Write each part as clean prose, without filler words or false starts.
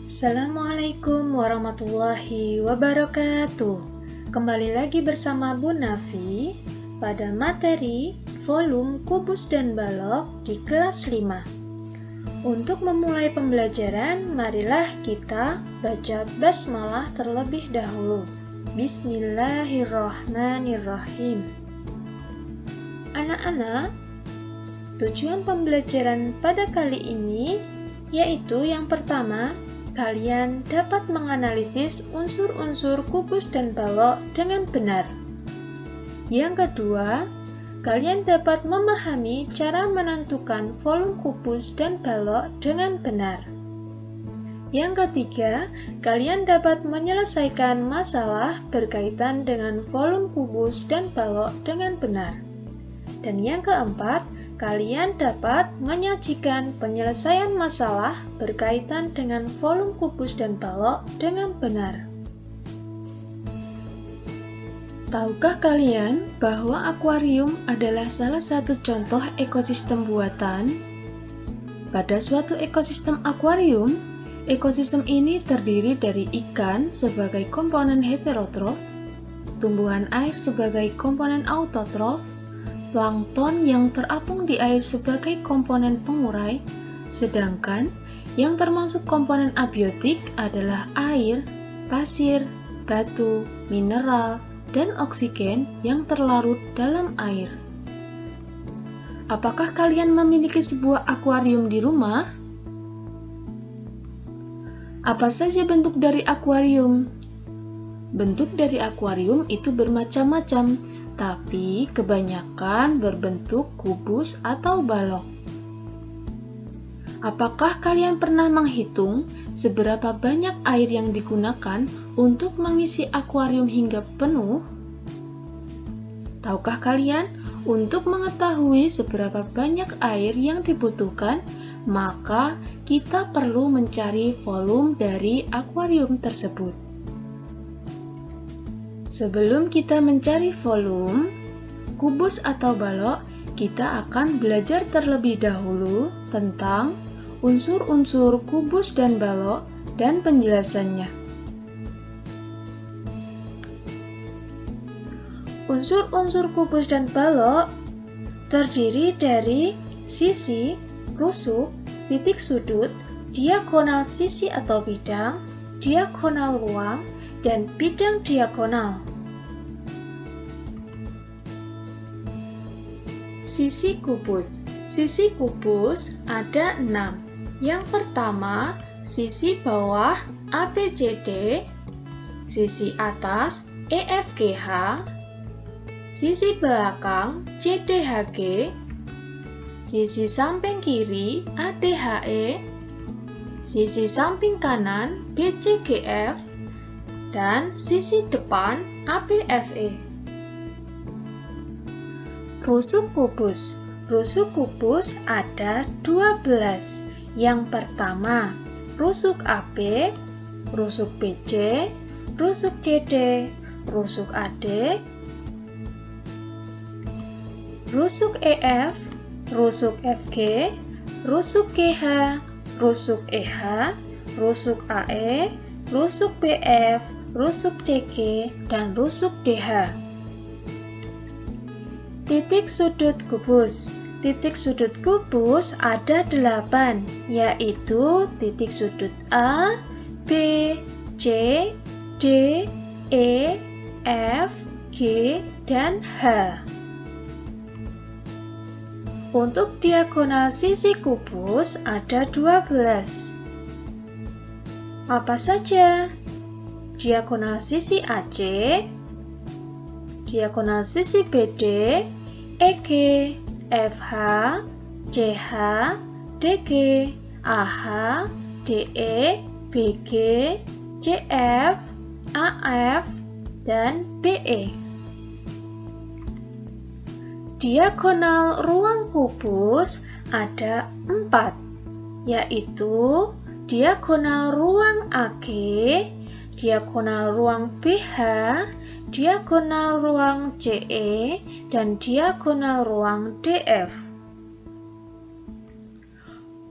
Assalamualaikum warahmatullahi wabarakatuh. Kembali lagi bersama Bu Nafi pada materi volume kubus dan balok di kelas 5. Untuk memulai pembelajaran, marilah kita baca basmalah terlebih dahulu. Bismillahirrahmanirrahim. Anak-anak, tujuan pembelajaran pada kali ini yaitu yang pertama, kalian dapat menganalisis unsur-unsur kubus dan balok dengan benar. Yang kedua, kalian dapat memahami cara menentukan volume kubus dan balok dengan benar. Yang ketiga, kalian dapat menyelesaikan masalah berkaitan dengan volume kubus dan balok dengan benar. Dan yang keempat, kalian dapat menyajikan penyelesaian masalah berkaitan dengan volume kubus dan balok dengan benar. Tahukah kalian bahwa akuarium adalah salah satu contoh ekosistem buatan? Pada suatu ekosistem akuarium, ekosistem ini terdiri dari ikan sebagai komponen heterotrof, tumbuhan air sebagai komponen autotrof, plankton yang terapung di air sebagai komponen pengurai, sedangkan yang termasuk komponen abiotik adalah air, pasir, batu, mineral, dan oksigen yang terlarut dalam air. Apakah kalian memiliki sebuah akuarium di rumah? Apa saja bentuk dari akuarium? Bentuk dari akuarium itu bermacam-macam, tapi kebanyakan berbentuk kubus atau balok. Apakah kalian pernah menghitung seberapa banyak air yang digunakan untuk mengisi akuarium hingga penuh? Tahukah kalian, untuk mengetahui seberapa banyak air yang dibutuhkan, maka kita perlu mencari volume dari akuarium tersebut. Sebelum kita mencari volume, kubus atau balok, kita akan belajar terlebih dahulu tentang unsur-unsur kubus dan balok dan penjelasannya. Unsur-unsur kubus dan balok terdiri dari sisi, rusuk, titik sudut, diagonal sisi atau bidang, diagonal ruang, dan bidang diagonal. Sisi kubus. Sisi kubus ada 6. Yang pertama, sisi bawah ABCD, sisi atas EFGH, sisi belakang CDHG, sisi samping kiri ADHE, sisi samping kanan BCGF, dan sisi depan ABFE. Rusuk kubus. Rusuk kubus ada 12. Yang pertama, rusuk AB, rusuk BC, rusuk CD, rusuk AD, rusuk EF, rusuk FG, rusuk GH, rusuk EH, rusuk AE, rusuk BF, rusuk CG, dan rusuk DH. Titik sudut kubus. Titik sudut kubus ada 8, yaitu titik sudut A, B, C, D, E, F, G, dan H. Untuk diagonal sisi kubus ada 12. Apa saja? Diagonal sisi AC, diagonal sisi BD, EG, FH, CH, DG, AH, DE, BG, CF, AF, dan BE. Diagonal ruang kubus ada 4, yaitu diagonal ruang AG, diagonal ruang BH, diagonal ruang CE, dan diagonal ruang DF.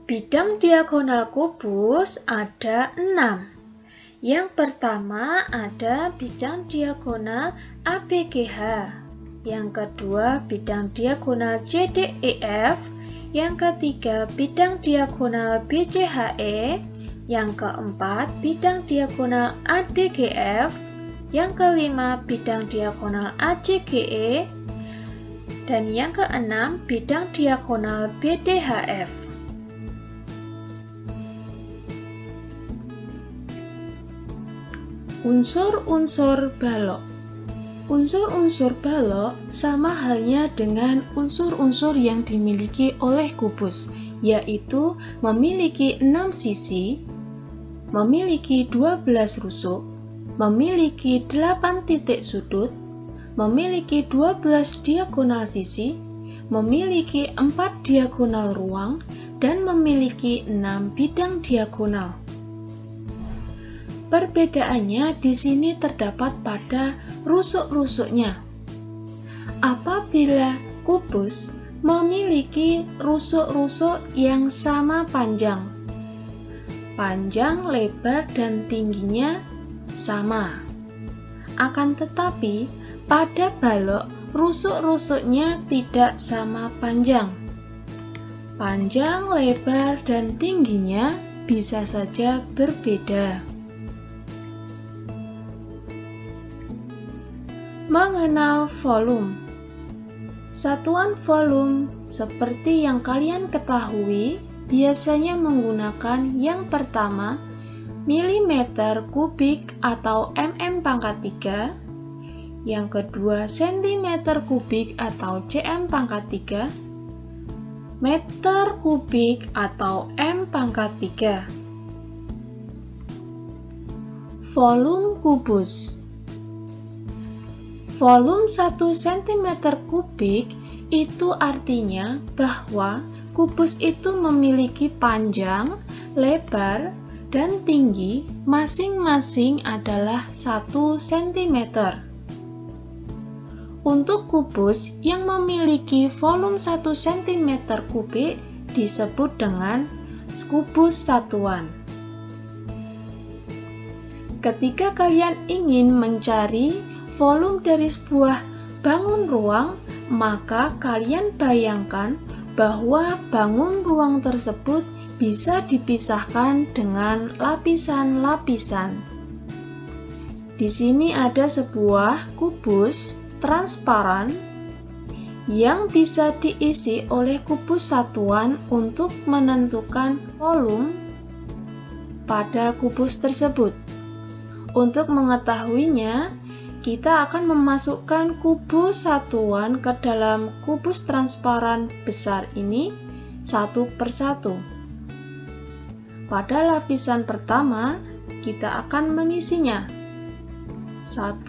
Bidang diagonal kubus ada 6. Yang pertama ada bidang diagonal ABGH. Yang kedua bidang diagonal CDEF. Yang ketiga bidang diagonal BCHE. Yang keempat bidang diagonal ADGF. Yang kelima bidang diagonal ACGE. Dan yang keenam bidang diagonal BDHF. Unsur-unsur balok. Unsur-unsur balok sama halnya dengan unsur-unsur yang dimiliki oleh kubus, yaitu memiliki 6 sisi, memiliki 12 rusuk, memiliki 8 titik sudut, memiliki 12 diagonal sisi, memiliki 4 diagonal ruang, dan memiliki 6 bidang diagonal. Perbedaannya di sini terdapat pada rusuk-rusuknya. Apabila kubus memiliki rusuk-rusuk yang sama panjang, lebar, dan tingginya sama. Akan tetapi, pada balok, rusuk-rusuknya tidak sama panjang. Lebar, dan tingginya bisa saja berbeda. Mengenal volume. Satuan volume seperti yang kalian ketahui biasanya menggunakan yang pertama milimeter kubik atau mm⁻³, yang kedua sentimeter kubik atau cm⁻³, meter kubik atau m⁻³. Volume kubus. Volume 1 cm kubik itu artinya bahwa kubus itu memiliki panjang, lebar, dan tinggi masing-masing adalah 1 cm. Untuk kubus yang memiliki volume 1 cm kubik disebut dengan kubus satuan. Ketika kalian ingin mencari volume dari sebuah bangun ruang, maka kalian bayangkan bahwa bangun ruang tersebut bisa dipisahkan dengan lapisan-lapisan. Di sini ada sebuah kubus transparan yang bisa diisi oleh kubus satuan untuk menentukan volume pada kubus tersebut. Untuk mengetahuinya, kita akan memasukkan kubus satuan ke dalam kubus transparan besar ini satu persatu. Pada lapisan pertama, kita akan mengisinya 1,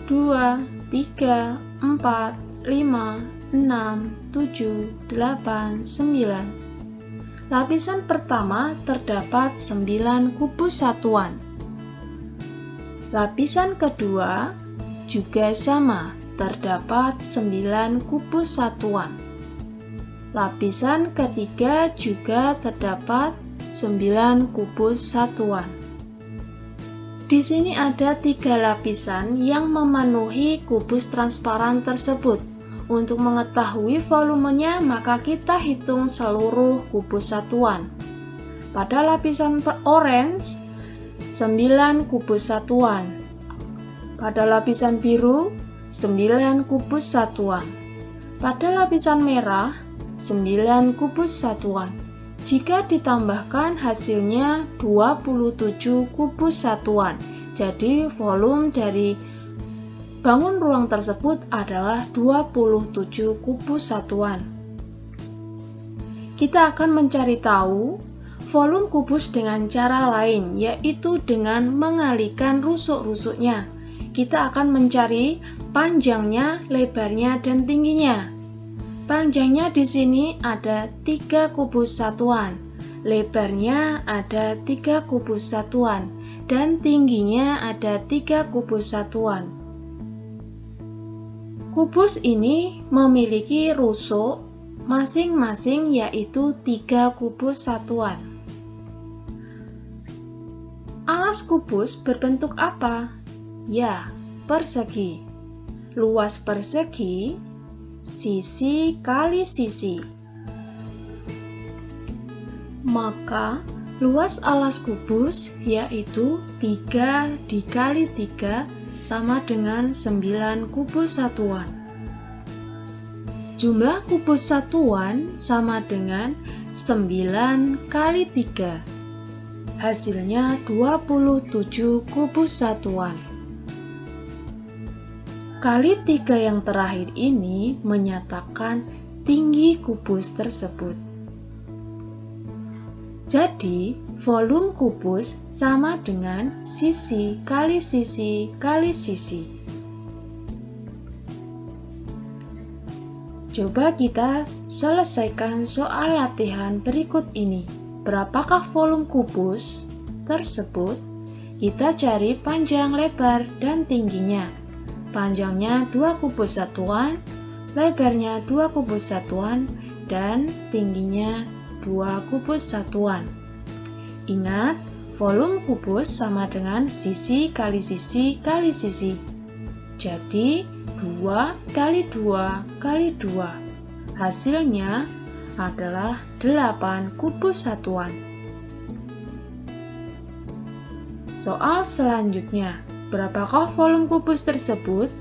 2, 3, 4, 5, 6, 7, 8, 9. Lapisan pertama terdapat 9 kubus satuan. Lapisan kedua juga sama, terdapat 9 kubus satuan. Lapisan ketiga juga terdapat 9 kubus satuan. Di sini ada 3 lapisan yang memenuhi kubus transparan tersebut. Untuk mengetahui volumenya, maka kita hitung seluruh kubus satuan. Pada lapisan orange, 9 kubus satuan. Pada lapisan biru, 9 kubus satuan. Pada lapisan merah, 9 kubus satuan. Jika ditambahkan hasilnya 27 kubus satuan. Jadi volume dari bangun ruang tersebut adalah 27 kubus satuan. Kita akan mencari tahu volume kubus dengan cara lain, yaitu dengan mengalihkan rusuk-rusuknya. Kita akan mencari panjangnya, lebarnya, dan tingginya. Panjangnya di sini ada 3 kubus satuan, lebarnya ada 3 kubus satuan, dan tingginya ada 3 kubus satuan. Kubus ini memiliki rusuk masing-masing yaitu 3 kubus satuan. Alas kubus berbentuk apa? Ya, persegi. Luas persegi, sisi kali sisi. Maka, luas alas kubus yaitu 3 dikali 3 sama dengan 9 kubus satuan. Jumlah kubus satuan sama dengan 9 kali 3. Hasilnya 27 kubus satuan. Kali 3 yang terakhir ini menyatakan tinggi kubus tersebut. Jadi, volume kubus sama dengan sisi kali sisi kali sisi. Coba kita selesaikan soal latihan berikut ini. Berapakah volume kubus tersebut? Kita cari panjang, lebar, dan tingginya. Panjangnya 2 kubus satuan, lebarnya 2 kubus satuan, dan tingginya 2 kubus satuan. Ingat, volume kubus sama dengan sisi kali sisi kali sisi. Jadi, 2 kali 2 kali 2. Hasilnya adalah 8 kubus satuan. Soal selanjutnya, berapakah volume kubus tersebut?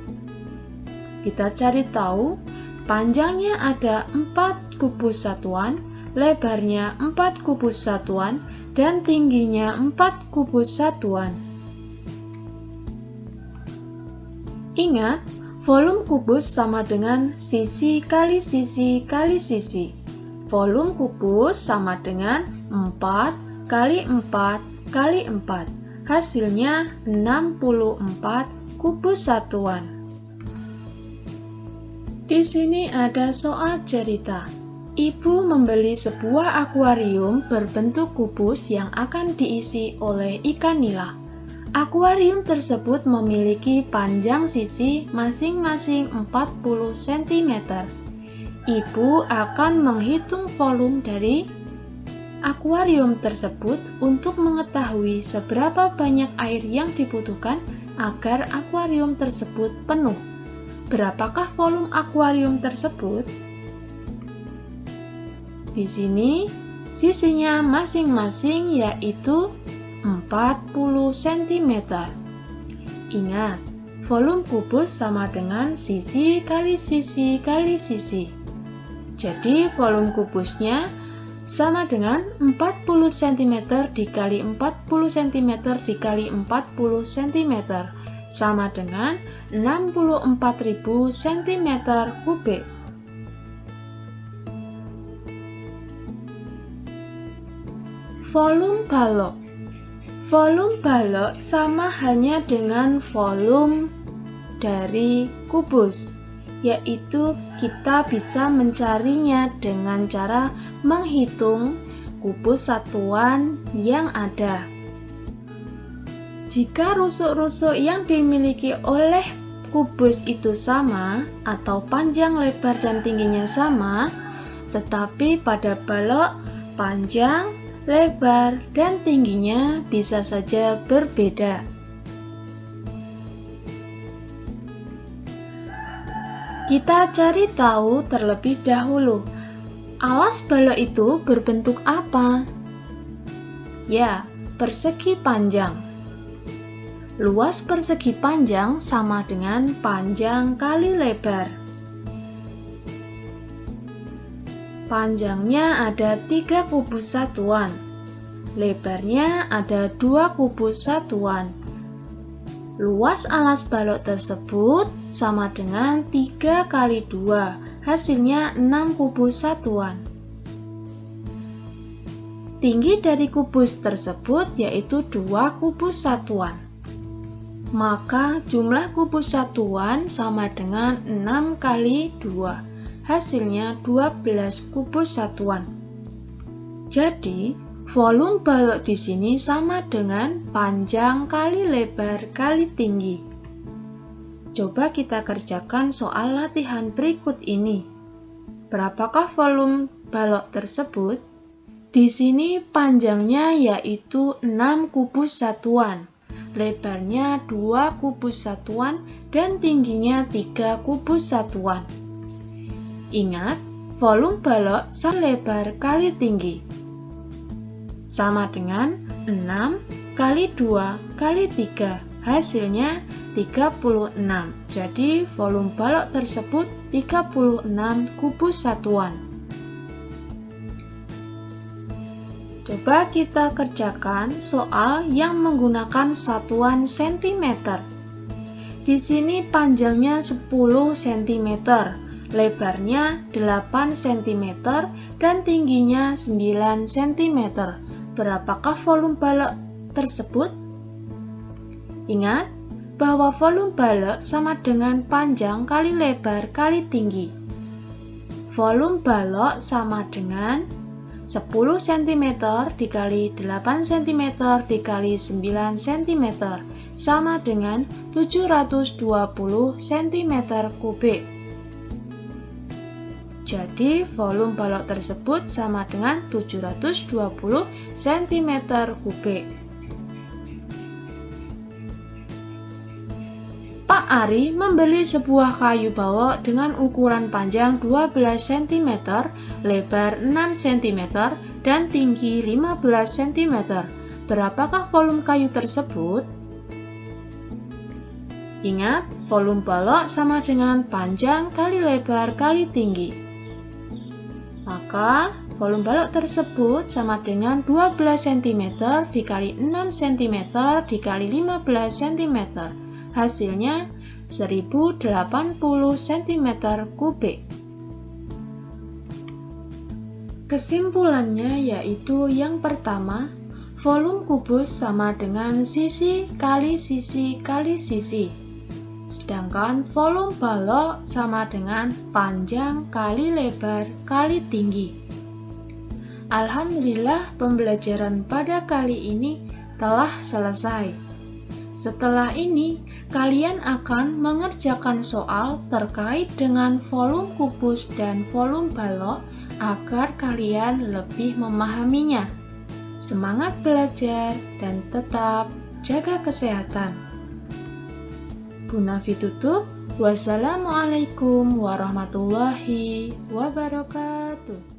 Kita cari tahu, panjangnya ada 4 kubus satuan, lebarnya 4 kubus satuan, dan tingginya 4 kubus satuan. Ingat, volume kubus sama dengan sisi kali sisi kali sisi. Volume kubus sama dengan 4 kali 4 kali 4. Hasilnya 64 kubus satuan. Di sini ada soal cerita. Ibu membeli sebuah akuarium berbentuk kubus yang akan diisi oleh ikan nila. Akuarium tersebut memiliki panjang sisi masing-masing 40 cm. Ibu akan menghitung volume dari akuarium tersebut untuk mengetahui seberapa banyak air yang dibutuhkan agar akuarium tersebut penuh. Berapakah volume akuarium tersebut? Di sini, sisinya masing-masing yaitu 40 cm. Ingat, volume kubus sama dengan sisi kali sisi kali sisi. Jadi, volume kubusnya sama dengan 40 cm dikali 40 cm dikali 40 cm, sama dengan 64.000 cm3. Volume balok. Volume balok sama halnya dengan volume dari kubus, yaitu kita bisa mencarinya dengan cara menghitung kubus satuan yang ada. Jika rusuk-rusuk yang dimiliki oleh kubus itu sama, atau panjang, lebar, dan tingginya sama, tetapi pada balok panjang, lebar, dan tingginya bisa saja berbeda. Kita cari tahu terlebih dahulu, alas balok itu berbentuk apa? Ya, persegi panjang. Luas persegi panjang sama dengan panjang kali lebar. Panjangnya ada 3 kubus satuan, lebarnya ada 2 kubus satuan. Luas alas balok tersebut sama dengan 3 kali 2, hasilnya 6 kubus satuan. Tinggi dari kubus tersebut yaitu 2 kubus satuan. Maka jumlah kubus satuan sama dengan 6 kali 2. Hasilnya 12 kubus satuan. Jadi, volume balok di sini sama dengan panjang kali lebar kali tinggi. Coba kita kerjakan soal latihan berikut ini. Berapakah volume balok tersebut? Di sini panjangnya yaitu 6 kubus satuan, lebarnya 2 kubus satuan, dan tingginya 3 kubus satuan. Ingat, volume balok sama lebar kali tinggi sama dengan 6 kali 2 kali 3, hasilnya 36. Jadi volume balok tersebut 36 kubus satuan. Coba kita kerjakan soal yang menggunakan satuan cm. Di sini panjangnya 10 cm, lebarnya 8 cm, dan tingginya 9 cm. Berapakah volume balok tersebut? Ingat bahwa volume balok sama dengan panjang kali lebar kali tinggi. Volume balok sama dengan 10 cm dikali 8 cm dikali 9 cm sama dengan 720 cm kubik. Jadi volume balok tersebut sama dengan 720 cm kubik. Pak Ari membeli sebuah kayu balok dengan ukuran panjang 12 cm, lebar 6 cm, dan tinggi 15 cm. Berapakah volume kayu tersebut? Ingat, volume balok sama dengan panjang kali lebar kali tinggi. Maka, volume balok tersebut sama dengan 12 cm dikali 6 cm dikali 15 cm. Hasilnya 1080 cm kubik. Kesimpulannya yaitu yang pertama, volume kubus sama dengan sisi kali sisi kali sisi. Sedangkan volume balok sama dengan panjang kali lebar kali tinggi. Alhamdulillah, pembelajaran pada kali ini telah selesai. Setelah ini, kalian akan mengerjakan soal terkait dengan volume kubus dan volume balok agar kalian lebih memahaminya. Semangat belajar dan tetap jaga kesehatan. Bu Nafi tutup. Wassalamualaikum warahmatullahi wabarakatuh.